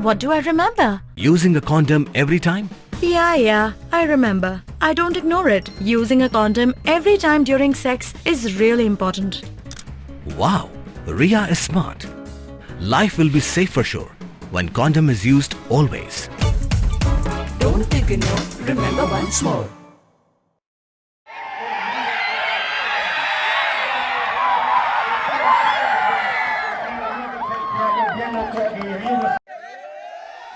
What do I remember? Using a condom every time? Yeah, I remember. I don't ignore it. Using a condom every time during sex is really important. Wow, Ria is smart. Life will be safe for sure when condom is used always. Don't ignore, remember once more.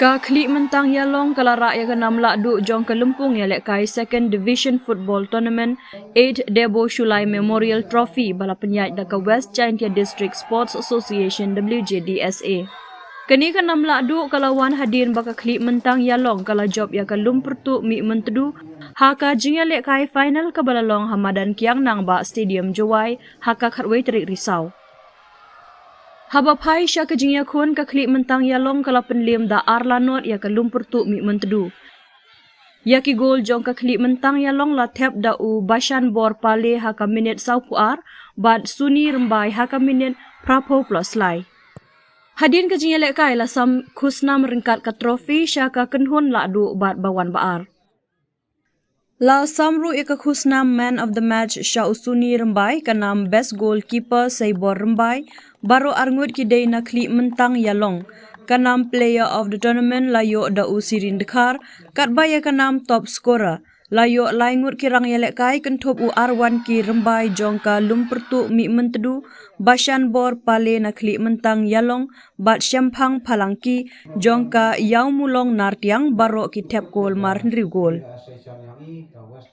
Ka Khliehmyntang Ialong kala rakyat ke nam lahduh jong ke Lempung ya lek kai Second Division Football Tournament 8 Debo Shulai Memorial Trophy bala penyait da ke West Chantia District Sports Association WJDSA. Kini ke nam lahduh kala wan hadir baka Khliehmyntang Ialong kala job ya ke Lumpertu mi mentedu haka jing ya lek kai final ke balalong Hamadan Kiang nang ba Stadium Jowai haka khatwei terik risau. Habapai sya kejingya kun ka Khliehmyntang Ialong kala penlim da arlanot ya ka Lumpertu mi mentedu. Ya ki gol jong ka Khliehmyntang Ialong la tep da u Bashan Bor Pale haka minit saupuar bad suni rembai haka minit prapo plus lai. Hadin kejingya lek kai la sam khusna meringkat ka trofi sya ka kenhun la du bad bawan baar. La samru ika khusna man of the match sya usuni rembai ka nam best goalkeeper Saibor rembai baru arngut ki day na Khliehmyntang Ialong kanam player of the tournament layo da usirin dekhar kat baya kanam top scorer layo laingut ki rang yelek kai kentop u arwan ki rembai jongka Lumpertu mi mentedu Bashan Bor Pale na Khliehmyntang Ialong bat syampang palangki jongka yaw mulong nartiang barok ki tep gol mar ndri gol.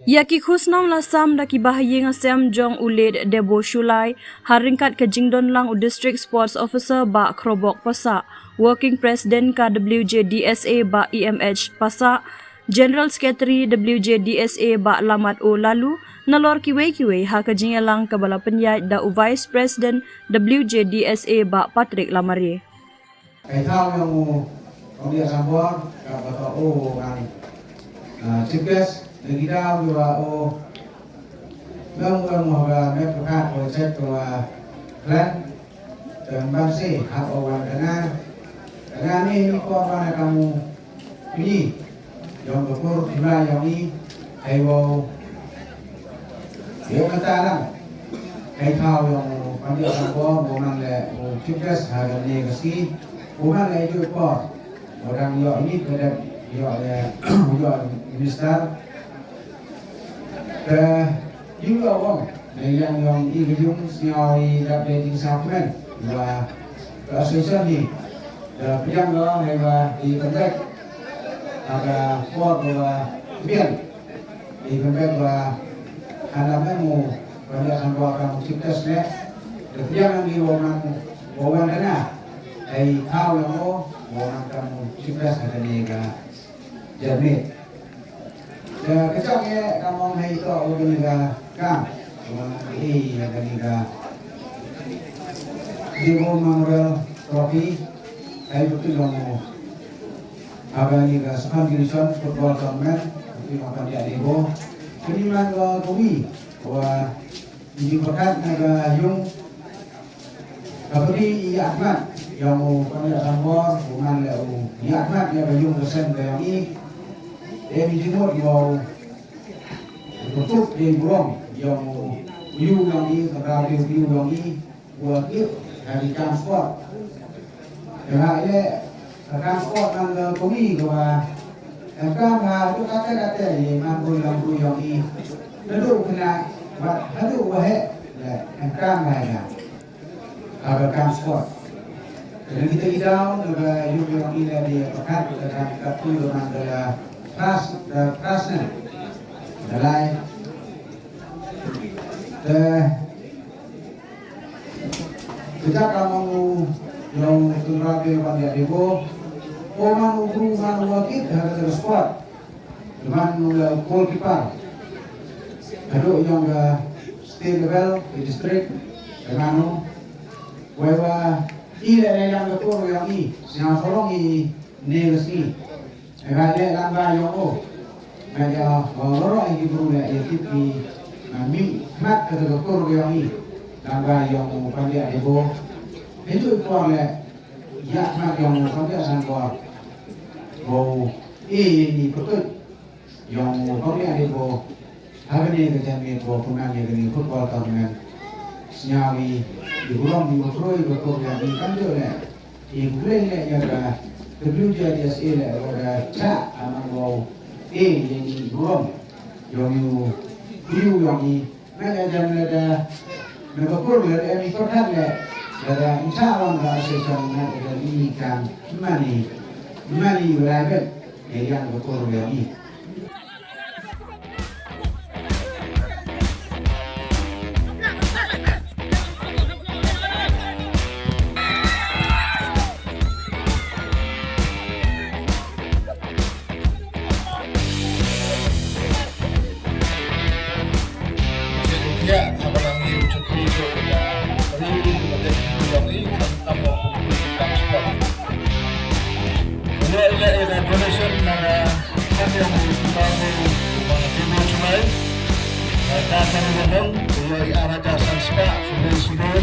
Ya ki khusnam la sam da ki bahaye ngasem jong uled Debo Shulai haringkat ke jingdon lang u district sports officer ba Krobok Pasa, working president ka WJDSA ba EMH Pasa, general secretary WJDSA ba Lamat O Lalu, nalor kiwe ha ke jingelang ka bala penyait da u vice president WJDSA ba Patrick Lamari. Cái thao yang ông dia sambor ka bata o kan chipes negida wa o ngang mo ga me ka project wa plan dan bangsi hak awan dengan ni ko apa kamu ini yang bekur jumlah yang ni ayo dia kata lah ai thao yang dia sambor mo nang le chipes ha ga ni kasi bukan itu kok orang yo ini pada yo minister juga orang yang ingin sioi dapat disampaikan bahwa asosiasi ni pihak orang yang di kontrak ada kuat bahwa biar di kontrak bahwa halaman mu pada sampai kamu cipta sendiri pihak yang di orang dana ai thao yang orang kamu cipta sendiri ka jernih. Kecok ya kamu hai to udah ka kam ini ka Debo Memorial Trophy ai betul kamu aga ni ka Second Division Football Tournament itu makan dia Debo keniman wa kumi wa ini berkat naga yung kapri Ahmad yang mau pada sambor bukan leu Ahmad yang yung persen kayak ini Jimur yang tutup di burung yang view yang ini terhadap view yang ini buat itu dari transport yang ini transport yang kami bahwa yang kami itu kata ini mampu yang ini tentu kena tentu wahai yang kami ada transport dan kita hidau juga yang ini di pekat dan kartu dengan Krasna dalai kita kamu yang terakhir pada Debo orang urusan wakil harus sport dengan goalkeeper ada yang state level di district dengan bahwa ini yang betul yang ini yang tolong ini negasi Meghalaya lamba yang Meghalaya orang yang perlu yakiti mi mat kata doktor yang ini lamba yang pandai Debo itu oleh ya mat yang pandai sangkor bau ini betul yang kami ada bau hari ni kerja ni bau pernah ni kini football tahunan senyawi di bulan di April betul yang di kantor ni ibu ni yang ada WJDSA ni ada cak anak bau yang di bulan yang yang ni mana jam ada betul ada ni kotak ni ada insyaallah ada sesuatu ada ini kan money rabbit yang betul yang ni. Ya, apa lagi ucap itu ya, ini ada yang tambah transport. Ini ada donation mana yang dibangun mana timur sungai. Datang memang dari arah jalan spa sudah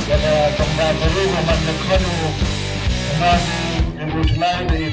ada tempat baru mana nekanu mana yang berjalan dari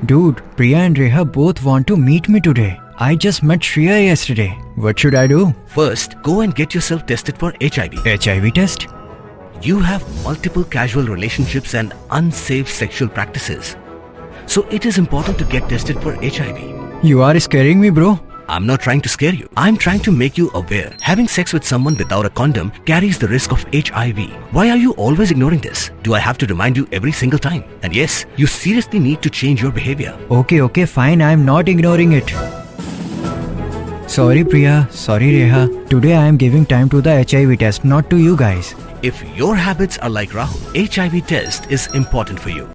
Dude, Priya and Reha both want to meet me today. I just met Shreya yesterday. What should I do? First, go and get yourself tested for HIV. HIV test? You have multiple casual relationships and unsafe sexual practices. So it is important to get tested for HIV. You are scaring me, bro. I'm not trying to scare you. I'm trying to make you aware. Having sex with someone without a condom carries the risk of HIV. Why are you always ignoring this? Do I have to remind you every single time? And yes, you seriously need to change your behavior. Okay, fine. I'm not ignoring it. Sorry, Priya. Sorry, Reha. Today I am giving time to the HIV test, not to you guys. If your habits are like Rahul, HIV test is important for you.